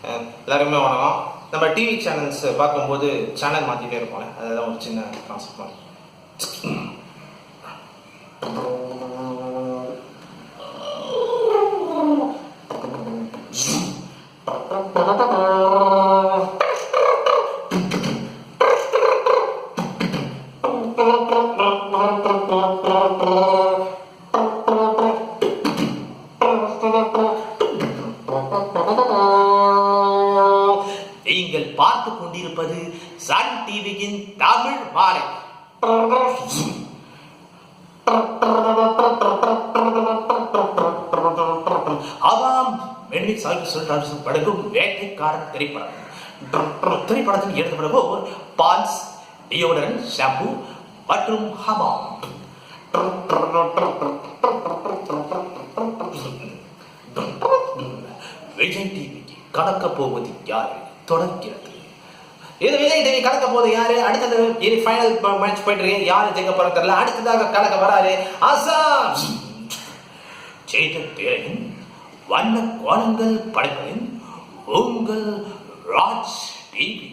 எல்லாருமே வணக்கம். நம்ம டிவி சேனல்ஸ் பார்க்கும்போது சேனல் மாற்றிட்டே இருப்போம். அதுதான் ஒரு சின்ன கான்செப்ட் மாதிரி. நீங்கள் பார்த்து கொண்டிருப்பது சன் டிவியின் தமிழ் மாலை. ஆமாம், படகும் வேட்டைக்காரன் திரைப்படத்தில் எழுதப்படுவோர் பான்ஸ், டியோடரன், ஷாம்பு மற்றும் ஹமாம். விஜய் டிவிக்கு கலக்க போவது யாரு தொடர்கிறது. இது விஜய் டிவி கலக்க போது யாரு, அடுத்தது ஃபைனல் மேட்ச் போயிட்டு இருக்கு, யாரு ஜெயிக்க போறது தெரியல. அடுத்ததாக கலக்க வராரு ஆசாம். சேதன் பேரையும் வண்ண கோலங்கள் படைப்பதின் உங்கள் ராஜ் டிவி.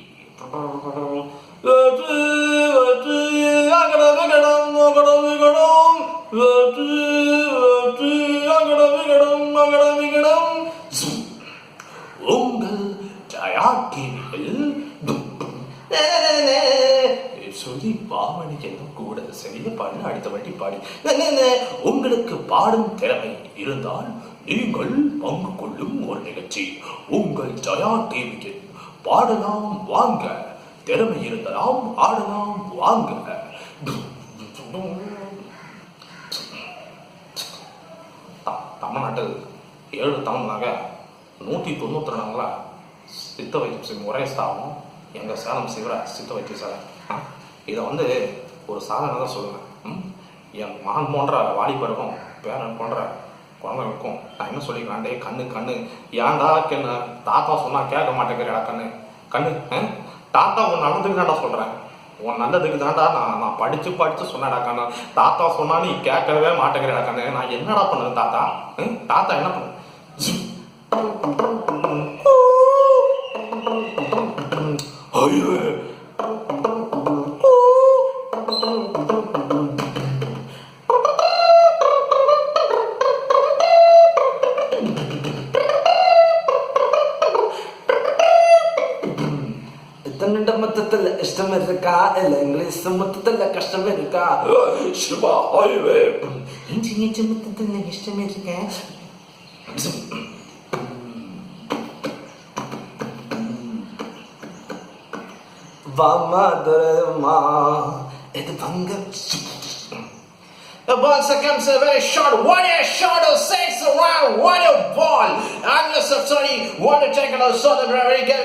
உங்கள் ஜயா டிவியில் சொல்லி பாவனைக்கு கூட சரியா பாடு, அடுத்த வாட்டி பாடி. உங்களுக்கு பாடும் திறமை இருந்தால் நீங்கள் பங்கு கொள்ளும் ஒரு நிகழ்ச்சி உங்கள் ஜயா டிவியில். பாடலாம் வாங்க, திறமை இருந்தலாம் ஆடலாம் வாங்க. தமிழ்நாட்டில் 7 தமிழ்நாக 192 சித்த வைத்தியம் ஒரே ஸ்தாபனம் எங்கள் சேலம் சிவராஜ் சித்த வைத்தியசாலை. இதை ஒரு சாதனை தான் சொல்லுவேன். என் மகன் போன்ற வாலிபருக்கும் பேரன் போன்ற குழந்தைகளுக்கும் நான் என்ன சொல்லிக்கிறேன், டே கண்ணு கண்ணு ஏன்டா கண்ணு தாத்தா சொன்னால் கேட்க மாட்டேங்கிறடா கண்ணு கண்ணு. தாத்தா உன் நல்லதுக்கு தான்டா சொல்கிறேன், உன் நல்லதுக்கு தான்டா நான் படித்து சொன்னடா கண்ணு. தாத்தா சொன்னா நீ கேட்கவே மாட்டேங்கிறடா கண்ணு. நான் என்னடா பண்ணுது தாத்தா? தாத்தா என்ன பண்ணு? மொத்தத்துல இஷ்டம் இருக்கா இல்ல இங்கிலீஷ் மொத்தத்துல கஷ்டம் இருக்கா? மொத்தத்துல இஷ்டம் இருக்கேன். வாமா துரமா இது பங்க. The ball comes a very short, what a shot of 6 around, what a ball! Unless I'm sorry, what a tackle of Southern very good.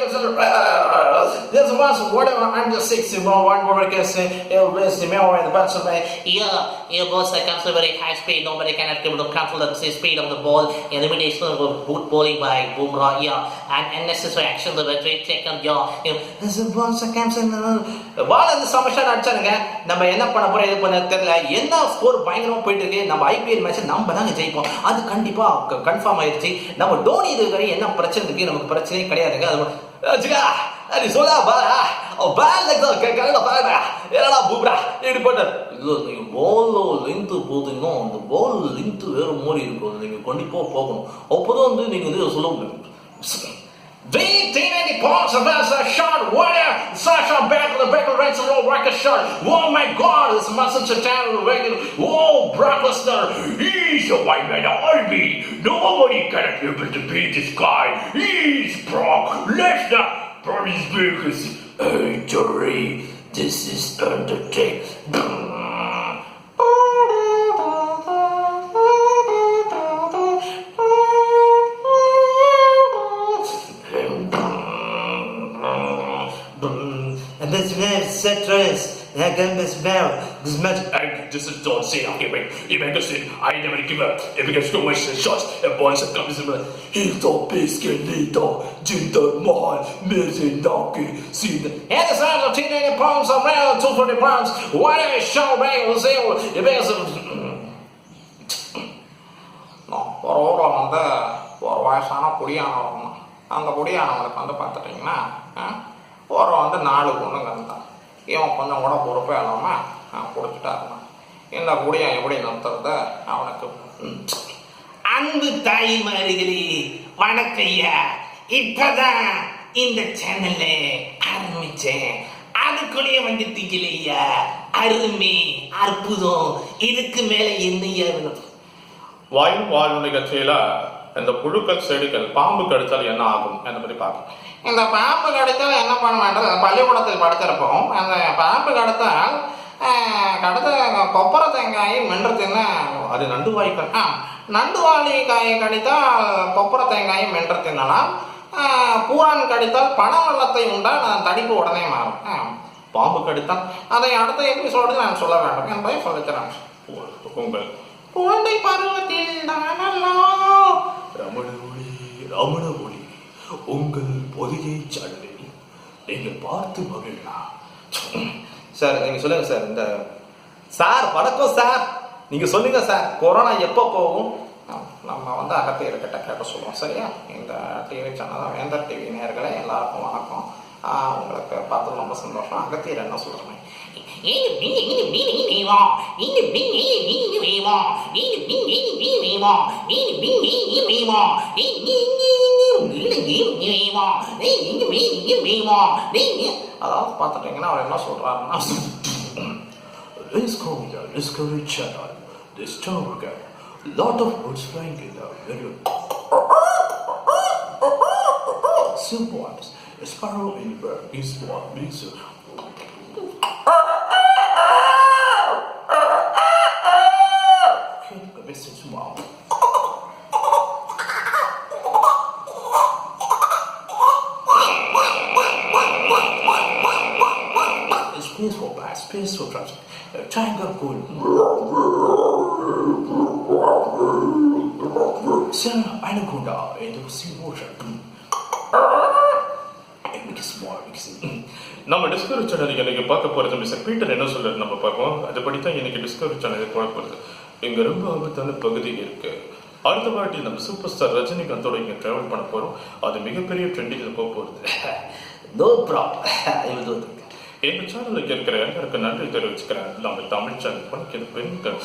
There's once whatever under 6 one more can say, it'll bless the mirror and the button by. Yeah, ball comes a very high speed, nobody can able to control the speed of the ball. Elimination of good bowling by Bumrah, and unnecessary action the very taken, there's a ball comes in the ball in the summer shot அடிச்சானுங்க. நம்ம என்ன பண்ண போறோம் இது பண்ண தெரியல. என்ன score பயங்கரமா போயிட்டு இருக்கு. நம்ம ஐபிஎல் மேட்ச் நம்ம தாங்க ஜெயிப்போம், அது கண்டிப்பா கன்ஃபார்ம் ஆயிடுச்சு. நம்ம டோனி இதுவரை என்ன பிரச்சனை இருக்கு, நமக்கு பிரச்சனையே கிடையாதுங்க. அது சொல்லா பாரா பேல் கரெக்டா பாருடா. என்னடா பூப்ரா இப்படி போட்டார். இல்லை நீங்க பால் லென்த் போத்தீங்கன்னா அந்த பால் லென்த் வேற மாதிரி இருக்கும், நீங்க கண்டிப்பா போகணும். அப்போதான் நீங்க சொல்ல முடியும். V390 points advance a shot. Warrior Sasha back to the back of right row record shot. Oh my God, it's Master Chatan regular. Oh, Brock Lesnar, he's a white man army. Nobody can be able to beat this guy. He's Brock Lesnar from his biggest victory. This is Undertaker. And this man set dress. I can miss now. This match. This is John Cena. He made us say, I never give up. If he gets too much shots, and boys are coming to he's the biscuit leader. Jinder Mahal, Mizunaki, Cena. And the size of 290 pounds around 240 pounds. What a show, man. Was able to be ஒரு வயசான குடியான அந்த குடியானவனுக்கு வந்து பார்த்துட்டிங்கன்னா ஒரு வந்து 4 பொண்ணுங்க இருந்தான். இவன் கொஞ்சம் கூட பொறுப்பே இல்லாமல் குடிச்சிட்டா இருந்தான். இந்த குடியை எப்படி நிறுத்துறது அவனுக்கு? அன்பு தாய்மார்களே வணக்கையா. இப்பதான் இந்த சேனல்ல ஆரம்பிச்சேன், அதுக்குள்ளேயே வந்துட்டீங்களையா. அருமை, அற்புதம். இதுக்கு மேல என்னையா வேணும்? வாயும் வாழ்வு நிகழ்ச்சியில இந்த புழுக்கள் செடிகள் பாம்பு கடித்தால் என்ன ஆகும் அதை பற்றி பார்க்கலாம். இந்த பாம்பு கடித்தால் என்ன பண்ண வேண்டாம்? பள்ளிக்கூடத்தில் படித்திருப்போம். அந்த பாம்பு கடித்தால் கொப்பரை தேங்காயை மென்று தின்ன அது நண்டு வாய்க்கால். நண்டுவாளி காயை கடித்தால் கொப்பரை தேங்காயை மென்று தின்னலாம். பூரான் கடித்தால் பண வெள்ளத்தை உண்டால் தடிப்பு உடனே மாறும். பாம்பு கடித்தால் அதை அடுத்த எபிசோடு நான் சொல்ல வேண்டும் என்பதை சொல்லித்தரேன். உங்கள் குழந்தை பருவத்தில் தானல்லோ ரமண ஒளி உங்கள் பொதிகை சேனலில் நீங்கள் பார்த்து மகிழலாம். சார் நீங்கள் சொல்லுங்கள் சார். இந்த சார் வணக்கம் சார், நீங்கள் சொல்லுங்கள் சார், கொரோனா எப்போ போகும்? நம்ம வந்து அகத்தியர்கிட்ட கேட்ட சொல்லுவோம். சரியா? இந்த டிவி சேனல் தான் வேந்தர் டிவி நேயர்களே எல்லாருக்கும் வணக்கம். உங்களுக்கு பார்த்து ரொம்ப சந்தோஷம். அகத்தியர் என்ன சொல்கிறேன்? அதாவது பார்த்துட்டீங்கன்னா அவர் என்ன சொல்றாருன்னா, Discovery Channel, Discovery, lot of birds flying in the very sometimes a sparrow in the bird is what makes it. A message mom. It's peaceful bass, peaceful traffic. Triangle cool. Send anaconda into sea water. நம்ம Discovery channel இன்னைக்கு பார்க்க போறது mister Peter என்ன சொல்றாரு நம்ம பார்ப்போம். அதுபடி தான் இன்னைக்கு டிஸ்கவரி சேனல் போட போறது. இங்க ரொம்ப ஆபத்தான பகுதி இருக்கு. அடுத்த வாட்டி நம்ம சூப்பர் ஸ்டார் ரஜினிகாந்தோட இங்க டிராவல் பண்ண போறோம். அது மிகப்பெரிய ட்ரெண்டிங்ல போக போறது. No problem. எங்க சேனலுக்கு இருக்கிற எல்லாருக்கும் நன்றி தெரிவிச்சுக்கிறேன். நம்ம தமிழ் சேனல் பண்ணி பெண்கள்